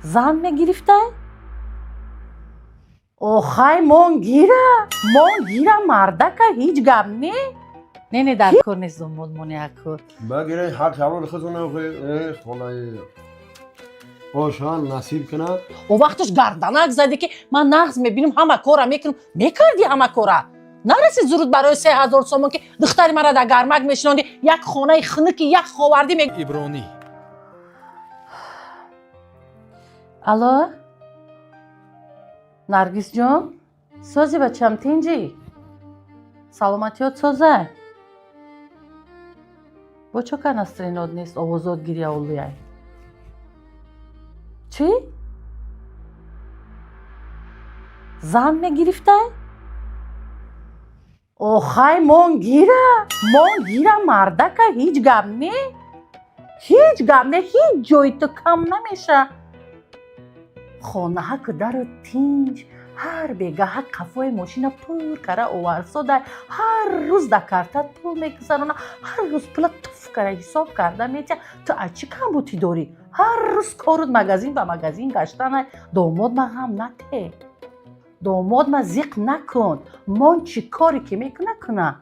زن میگرفته؟ اوخای مون گیره مردکه هیچ گم نه در کار نیست دنبال مونه اکر بگیره هر شبان خودتون خلای خوشحال نصیب کنه او وقتش گردنک زدی که من نغز میبینم همه کارا میکنم میکردی همه کارا نرسید زرود برای 3000 سومون که دختری مرا در گرمک میشناندی یک خانه خنکی یک خواردی ایبرانی الو نرگس جان سازی بچم تینجی سلامتیات سازه با چه کنسترینات نیست آوازات گیری اولویه چی؟ زن میگرفته؟ اوخای مون گیره مردکه هیچ گم هیچ جای تو کم نمیشه خانه ها که در تینج هر بیگه ها قفای ماشین پر کره اوورساده هر روز در کارتت پول میگذارونه هر روز پول توف کره حساب کرده میشه تو اچی کم بوتی داری هر روز کارود مگزین به مگزین گشتنه داماد ما غم نته داماد ما زیق نکن من چی کاری که میکنه کنه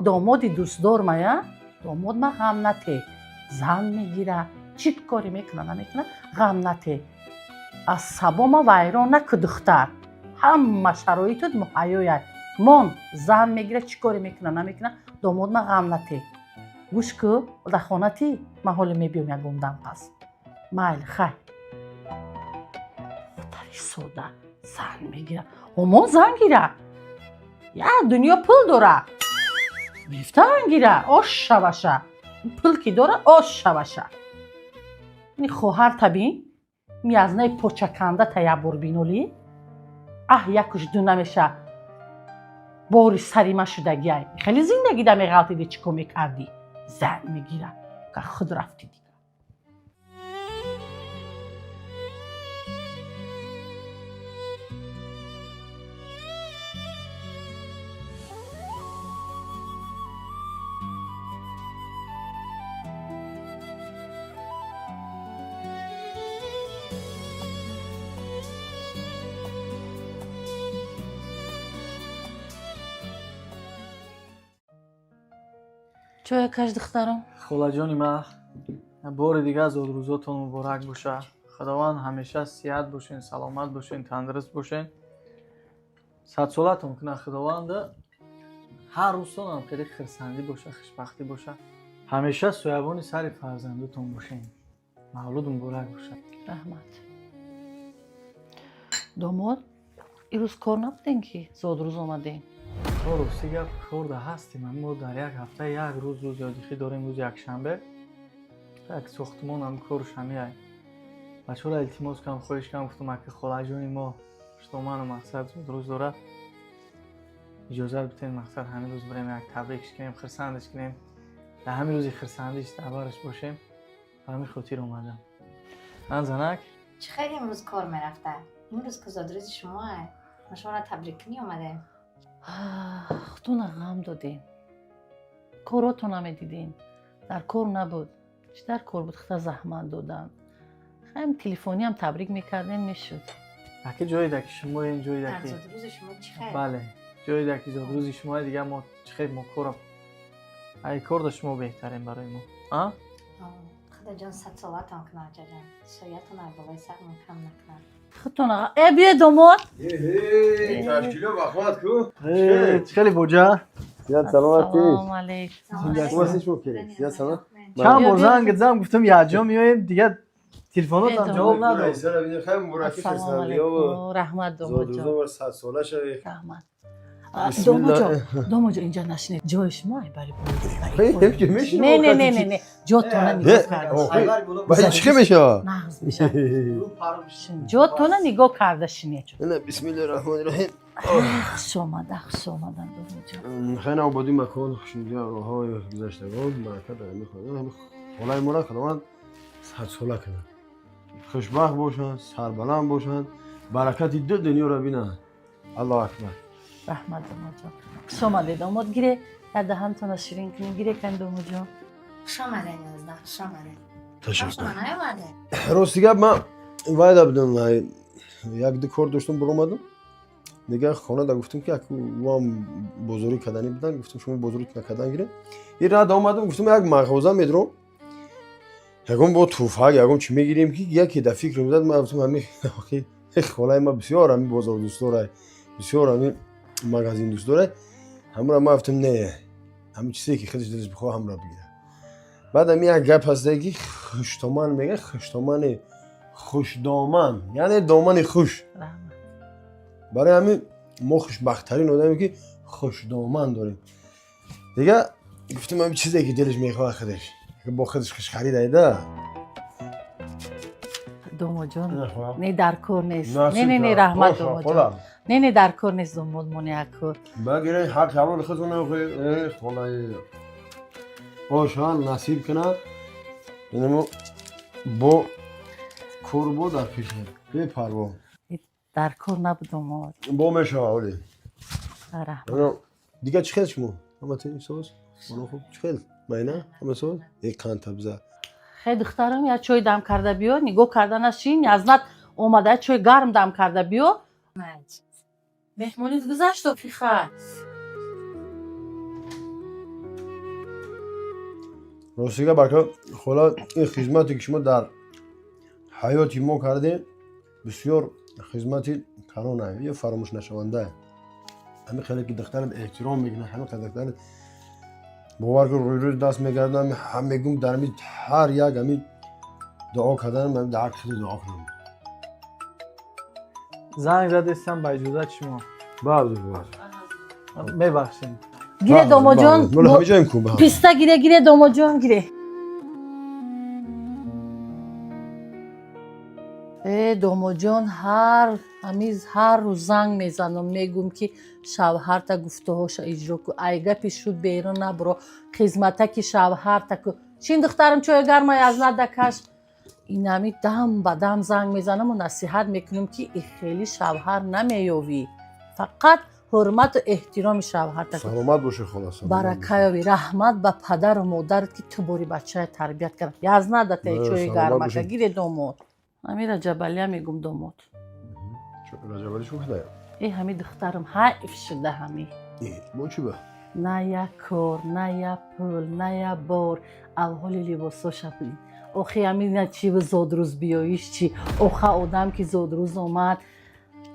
دامادی دوست دار ما داماد ما غم نته زن میگیره چی کاری میکنه نمیکنه غم نته از سبا ما ویران نکه دختر همه شرایطت مهیایه من زن میگیره چی کاری میکنه نمیکنه داماد ما غم نته گوش که در خانه تی من حالا میبیم یکم دم پس مایل خیر دختری سوده زن میگیره من زن گیره یا دنیا پول داره میفتن گیره آش شوشه پول که داره آش شوشه این خواهر تبین میازنای پوچکنده تیا بربینولی یکش دو نمیشه باری سریمه شدگی خیلی زندگی دمی غلطی دی چیکو میکردی زن میگیره که خود رفتی دیگه چه کاش دخترم خولا جانی ما بار دیگه از روزاتون مبارک باشه خداوند همیشه صحت باشین سلامت باشین تندرست باشین صد سالتون کنه خداوند هر روزتون هم خیلی خرسندی باشه خوشبختی باشه همیشه سویوان سر فرزندتون باشین مولود مبارک باشه رحمت داماد این روز کار نبودین که زود روز آمدین راستی گپ خورده هستیم اما در یک هفته یک روز یادیخی داریم روز یکشنبه یک ساختمان هم کارش همیه بچه را التماس کنم خواهش کنم گفتم که خاله جانی ما شتامان و مقصد روز داره اجازه بتین مقصد همین روز بریم یک تبریکش کنیم خرسندش کنیم در همین روزی خرسندیش دربارش باشیم و همین خاطر اومدم من زنک چه خیلی امروز کار میرفته امروز که زادروز شما ما شما را تبریک کنی اومده خودتون غم دادین کاراتون هم دیدین در کار نبود چه در کار بود خیلی زحمت دادن خیلی تلفنی هم تبریک میکردین میشد اگه جایی دکی شما این جایی در دکی زادروز شما چه خیلی بله جایی دکی زادروز شما دیگه ما خیلی ما کارم ای کار داشت شما بهترین برای ما خدا جان 100 سالتان کنه آجا جان سویتون های بالای سر من کم نکنه خودتون بیه داماد تشکیل بخواد کو خیلی بوجه زیاد سلامتی سلام علیکم خوب هستیش ممکنه زیاد سلام چند بار زنگ زدم گفتم یه جا میایم دیگه تلفنات هم جواب نداد سلام ببین خیلی مبارکی السلام فرستادی و علیکم رحمت داماد زاد جان روزا 100 ساله شوی رحمت بسم الله. داماد جان اینجا نشینید جای شما برای خیلی هم که میشینه نه جا تو نگاه کرده باید چی میشه نغز میشه جا تو نگاه کرده شینه نه بسم الله الرحمن الرحیم خوش آمدن داماد جان خیلی آبادی مکان خوشنودی روهای گذشتگان برکت در میخواد خدای مولا خداوند 100 ساله کنه خوشبخت باشن سربلند باشن برکت دو دنیا رو بینن الله اکبر رحمت داماد جان خوش آمده داماد گیره در دهنتان شیرین کنیم گیره کن داماد جان خوش آمده نیازده خوش آمده تشکر من نیومده راستی گپ من وایده بدم یک دو کار داشتم برآمدم دیگه خانه دا گفتم که یک وام بزرگی کدنی بدن گفتم شما بزرگی نکدن گیره این راه آمدم گفتم یک مغازه میدرم یکم با توفق یکم چی میگیریم که یکی در فکر میزد من گفتم همین خالای ما بسیار همین بازار دوست داره بسیار همین مغازین دوست داره همراه ما گفتم نه همین چیزی که خودش دلش بخواه همراه بگیره بعد همین یک گپ هست دیگه خوشتومن میگه خوشتومن خوشدامن یعنی دامن خوش برای همین ما خوشبخت‌ترین آدمی که خوشدامن داریم دیگه گفتم همین چیزی که دلش میخواه خودش با خودش خوش خریده دومو جان نه در کار نیست نه رحمت دومو جان نه در کار نیست دومو مونی اکو بگیره حق حلال خودتون خدای خوشحال نصیب کنه اینمو با کربو در پیشه بی پروا در کار نبودم با میشه اولی رحمت دیگه چی خیلی شما همه تین سوز منو خوب چی خیلی ماینه همه سوز یک کان تبزه خیلی دخترم یا چای دم کرده بیو نگاه کردن از چی نیازنت اومده چای گرم دم کرده بیو مهمونیت گذشت و فیخه راستیگه برکه خلا این خدمتی که شما در حیاتی ما کردیم بسیار خدمتی کنانه یه فراموش نشونده همه خیلی که دخترت احترام میگنه همه خیلی دخترت باور کن روی دست میگردم هم میگم در می هر یک همی دعا کردن من در خیلی دعا کنم زنگ زدستم با اجازت شما بعد میبخشیم گیره دومو جان مال همه جایم کو به پیستا گیره دومو جان گیره دومو جان هر روز زنگ میزنم میگم که شوهر تا گفته هاش اجرا کو ایگه پیش شد بیرون نبرو خدمته که شوهر تا کو چین دخترم چای گرم از ندکش این همی دم به دم زنگ میزنم و نصیحت میکنم که ای خیلی شوهر نمیوی فقط حرمت و احترام شوهر تا کو سلامت باشه خلاص برکه یابی رحمت به پدر و مادرت که تو باری بچه تربیت کرد از ندته چای گرم که گیره دومو امیر جبلی میگم دومات رجبالی شو خدایا ای همی دخترم حیف شده همی با چی به نه یک کار نه یک پول نه یک بار اول لباسا شپلی آخی همی نه چی به زاد روز بیاییش چی آخه آدم که زاد روز آمد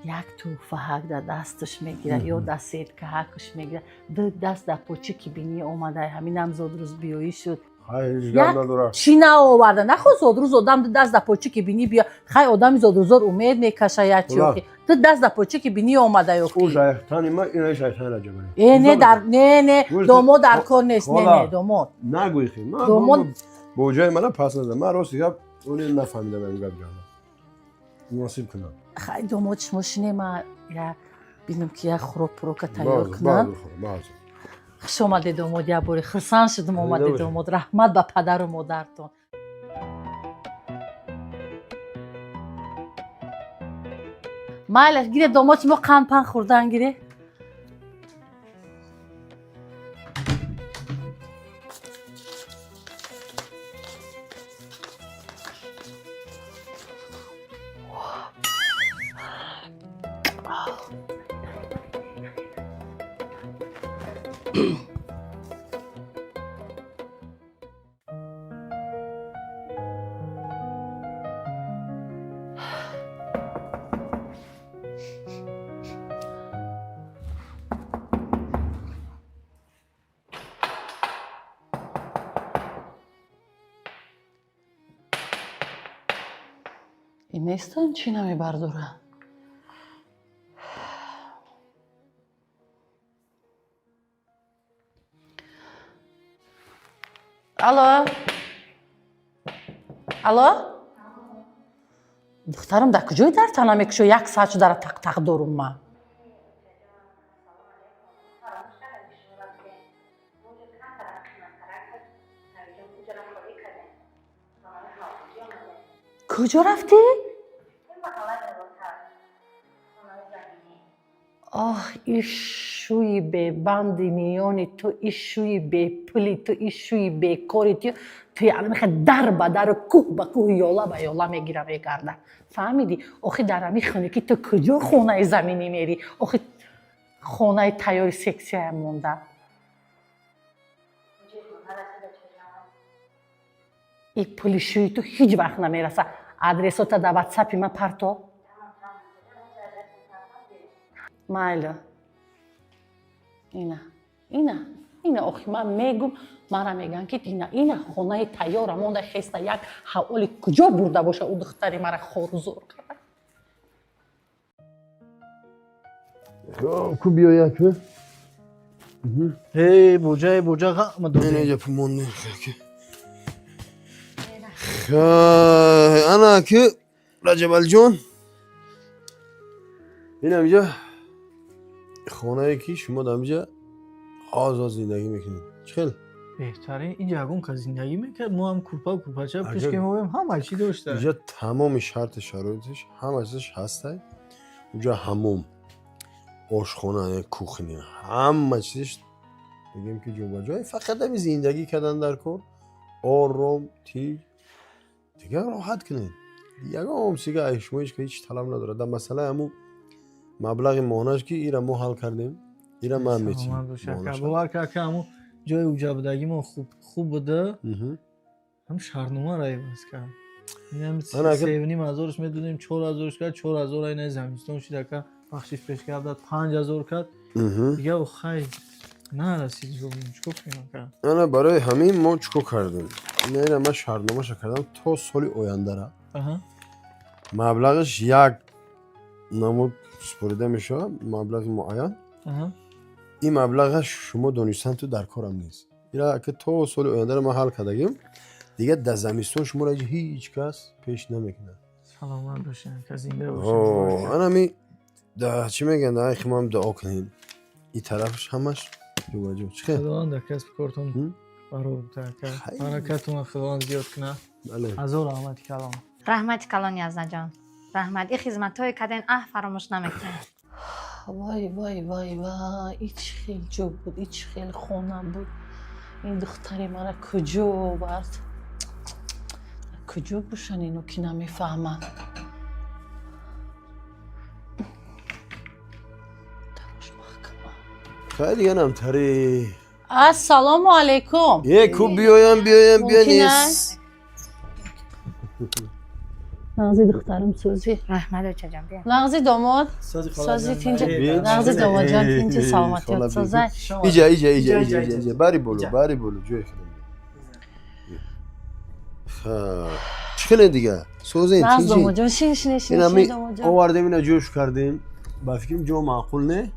یک توفه حق در دستش میگیره یا دستید که حقش میگیره دو دست در پوچی که بینی آمده همین هم زاد روز بیایی شد چی نه آورده نه خود زاد روز آدم دو دست در پوچی که بینی بیا خیلی آدمی زاد روزار امید میکشه یا چی اوکی دو دست در پوچی که بینی آمده اوکی او شایختانی ما اینه شایختان رجبالی نه دومو در کار نیست نه دومو نگوی خیلی ما با جای من پس نزدم من راستی گفت اونی نفهمیدم این گفت جانا نصیب کنم خیلی دومو چشماشینه ما یا بینم که یک خروب پروکه تیار کنم خوش آمده دومود یا بوری خرسان شدم آمده دومود رحمت به پدر و مادرتون مایل گیره دومود ما قند پن خوردن گیره این نیستن چی نمی برداره الو دخترم در کجای در تنها میکشو یک ساعت شو در تق تق دارم من کجا رفتی؟ آه ایشوی به بند میانی تو ایشوی به پلی تو ایشوی به کاری تو توی الان در به در و کوه به کوه یولا به یولا میگیره میگرده فهمیدی؟ آخه در همی خونه که تو کجا خونه زمینی میری؟ آخه خونه تیار سکسی هم مونده این پولیشوی تو هیچ وقت نمیرسه ادرساتا در واتساپی من پرتو مایلا اینا آخه من میگم مرا میگن که اینا خونه تیار مونده خسته یک حوالی کجا برده باشه او دختری مرا خور و زور کرد کو بیا یک هی بوجه غم این داده اینجا پومونده انا که رجب الجون این همینجا خانه که شما در اینجا آزاد زندگی میکنید چخیل؟ بهتره این یگون که زندگی میکرد ما هم کوپاچه اگر- پیش که ما بیم همه چی داشته اینجا تمام شرط شرایطش همه چیزش هسته اونجا هموم آشخانه کوخنی همه چیزش بگیم که جنبه جای فقط همین زندگی کردن در کن آرام تیز دیگه راحت کنین یگام سیگه ایشمایش که هیچ طلب نداره در مسئله همون مبلغ ماهانش که ایره ما حل کردیم ایره من میتونیم باور که همون جای اوجا بدگی ما خوب بوده هم شهرنامه را عوض کرد این هم اگر- 3,500 میدونیم 4,000 کرد 4,000 این زمینستان شده که بخشش پیش کرد داد 5,000 کرد دیگه او خیلی نه رسید جو چکو کنم کرد انا برای همین ما چکو کردیم نه من شهرنامه شو کردم تا سالی آینده را مبلغش یک نمود سپریده میشه مبلغ معین این مبلغش شما دانستن تو در کارم نیست اینا که تا سال آینده رو ما حل کردیم دیگه در زمستون شما را هیچ کس پیش نمیکنه سلامت باشین که زنده باشین انا می چی میگن در خیلی ما هم دعا کنیم این طرفش همش جو چه خداوند در کسب کارتون برای کرد برکتون خداوند زیاد کنه هزار رحمت کلام رحمت کلان یزدان جان رحمت این خدمت های کردن فراموش نمیکنه وای وای وای وای ایچ خیلی جو بود ایچ خیلی خونه بود این دختری مرا کجا برد کجا باشن اینو که نمیفهمن دروش محکمه خیلی دیگه نمتری السلام علیکم کو بیایم بیا نیست نغزی دخترم سوزی رحمت چجان بیا نغزی داماد سازی تینجا نغزی داماد جان تینجا سلامتی سازه ایجا بری بولو جوی خیلی چخیله دیگه سوزین نغز تینجی داماد جان شین داماد جان آوردیم اینا جوش کردیم با فکریم جو معقول نه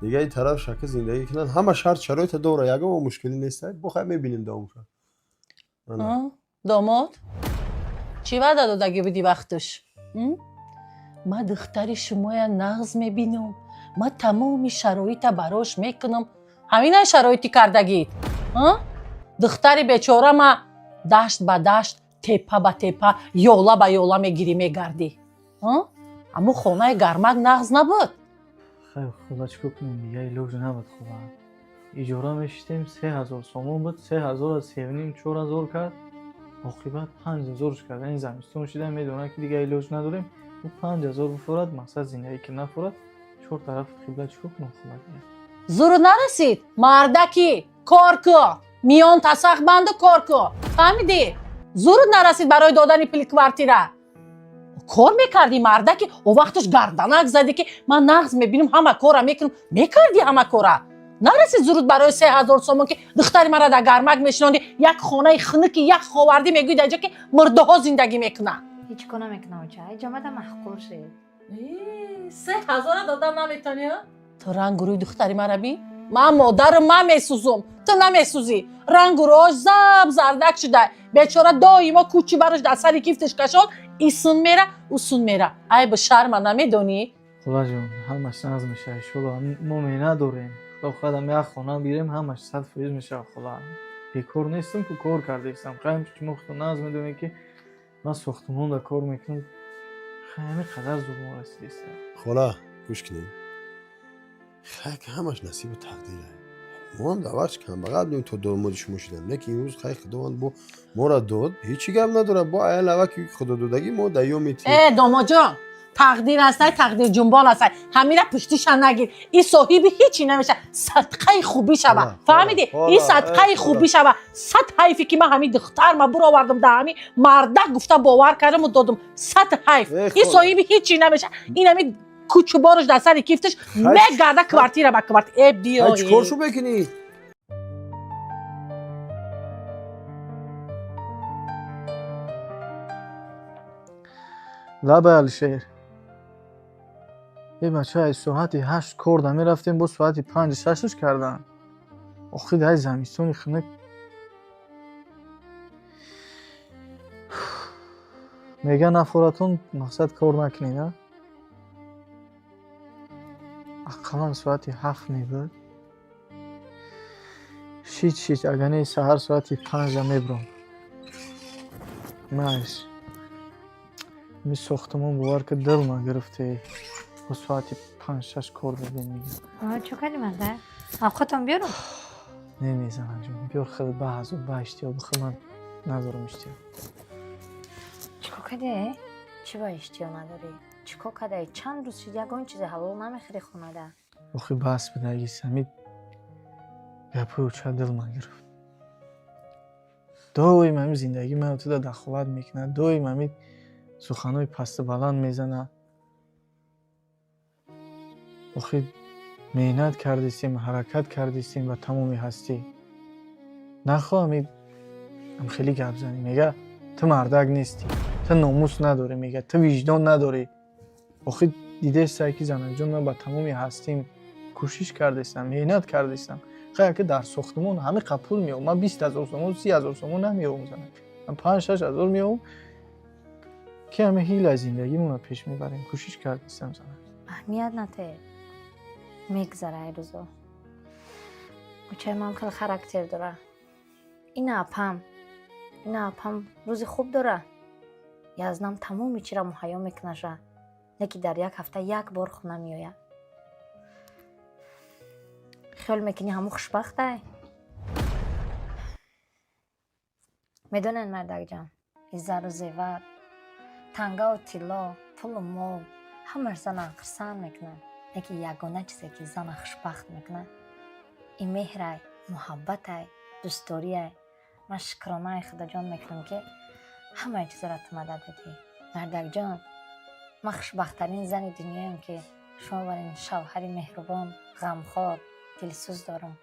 دیگه این طرف شکل زندگی کنن همه شرط شرایط دوره یکم و مشکلی نیست بخواه میبینیم داموشا داماد چی وعده دادگی بودی وقتش ما دختری شما نغز میبینم ما تمامی شرایط براش میکنم همین شرایطی کردگید دختری بیچاره ما دشت به دشت تپه به تپه یولا به یولا میگیری میگردی اما خونه گرمک نغز نبود خیلی خدا چکو کنیم دیگه ایلوز نبود خوبه ایجاره میشتیم 3,000 سومون بود 3,000 از 7,500 4,000 کرد عاقبت 5,000 کرد این زمستون شده میدونه که دیگه ایلوز نداریم و 5,000 بفورد مقصد زندگی که نفورد چور طرف قبله چکو کنم خوبه دیگه زور نرسید مردکی کار که میان تسخ بند کار که فهمیدی زور نرسید برای دادن پول کوارتیره کار میکردی مردکی او وقتش گردنک زدی که من نغز میبینم همه کارا میکنم میکردی همه کارا نرسید زورت برای 3,000 سومون که دختری مرا در گرمک میشناندی یک خانه خنکی یک خواردی میگوی در که مرده ها زندگی میکنه هیچ کنه میکنه چه جامعه محقور شد 3,000 دادم نمیتونی تو رنگ روی دختری مرا بی من مادر من میسوزم تو نمیسوزی رنگ روش زب زردک شده بیچاره دایما کوچی براش در سر کیفتش کشان ایسون میره اوسون میره ای به شرم نمیدونی خدا جون همش ناز میشه شده ما می نداریم تا خودم یک خانه بیریم همش 100% میشه خدا بیکار نیستم که کار کرده ایستم خیلی که مخت ناز میدونی که من ساختمون در کار میکنم خیلی قدر زور ما رسیدیستم خلا گوش کنیم خیلی همش نصیب تقدیره ما هم در وقت کم بقدر بودیم تا دامادش مشیدن نه که امروز خیلی خداوند با ما را داد هیچی گپ نداره با ایل اول که خدا دادگی ما دیومیتی ای داما جان تقدیر هستای تقدیر جنبال هستای همیره پشتیشان نگیر این صاحبی هیچی نمیشه صدقه خوبی شوه فهمیدی این صدقه خوبی شوه صد حیفی که من همین دختر ما برو آوردم در همین مردک گفته باور کردم و دادم صد حیف این صاحبی هیچی نمیشه این همین کوچو بارش در سر کیفتش میگرده کوارتیر با کوارتیر ای بیا چیکار شو بکنی لبه الشیر این بچه های ساعتی 8 کردن میرفتیم با ساعتی 5-6 کردن آخی در زمستونی خنک میگن افوراتون مقصد کار نکنی نه؟ اقلا ساعتی 7 میبود شیچ اگر نه سهر ساعتی 5 میبرم مایش می ساختمون بوار که دل ما گرفته با ساعتی 5-6 کار ببین میگم چو کردی مرده؟ خودتون بیارم نمیزنم جون بیار خیلی بعض و اشتیا بخیر من ندارم اشتیا چیکو کردی؟ چی با اشتیا نداری؟ چیکو کردی؟ چند روز شد یکان چیز حلال نمیخری خونه ده بخی بس بده اگه سمید گپه و چه دل من گرفت دایم همین زندگی من تو دخالت میکنه دایم همین سخنهای پست بلند میزنه بخی مهنت کردیستیم حرکت کردیستیم و تمامی هستی نخواهم هم خیلی گپ زنی میگه تو مردک نیستی تو ناموس نداری میگه تو وجدان نداری آخه دیده سعی که زنک جون من با تمامی هستیم کوشش کردیستم مهنت کردیستم خیلی که در ساختمون همه قبول میام من 20,000 تومان 30,000 تومان نمیام زنک من 5-6 هزار میام که همه هیل از زندگیمون پیش میبریم کوشش کردیستم زنک اهمیت نده میگذره ای روزا بچه من خیلی خراکتر داره این اپم روز خوب داره یزنم تمومی چی را مهیا میکنه نکی در یک هفته یک بار خونه میآید خیال میکنی همو خوشبخته میدونن مردک جان این زر و زیور تنگه و طلا پول و مال همه زن اقرسان میکنن یکی یگانه چیزی که زن خوشبخت میکنه این مهره محبته دوستاریه من شکرانه خدا جان میکنم که همه چیز را تو مدد دادی مردک جان من خوشبختترین زن دنیایم که شما برین شوهری مهربان غمخوار دلسوز دارم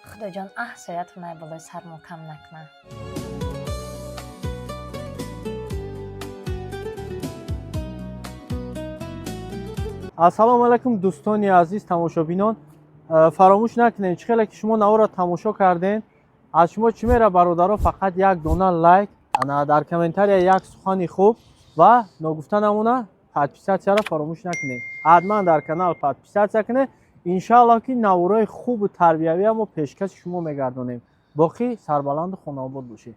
خدا جان احسایتونه بالای سر ما کم نکنه السلام علیکم دوستان عزیز تماشابینان فراموش نکنین چقدر که شما نوا را تماشا کردین از شما چی میره برادرها فقط یک دونه لایک در کامنتاری یک سخن خوب و نگفته نمونه پادپیساتسیا را فراموش نکنین حتما در کانال پادپیساتسیا کنین ان شاء الله که نوارای خوب و تربیوی هم پیشکش شما میگردونیم باقی سربلند و خانه آباد باشید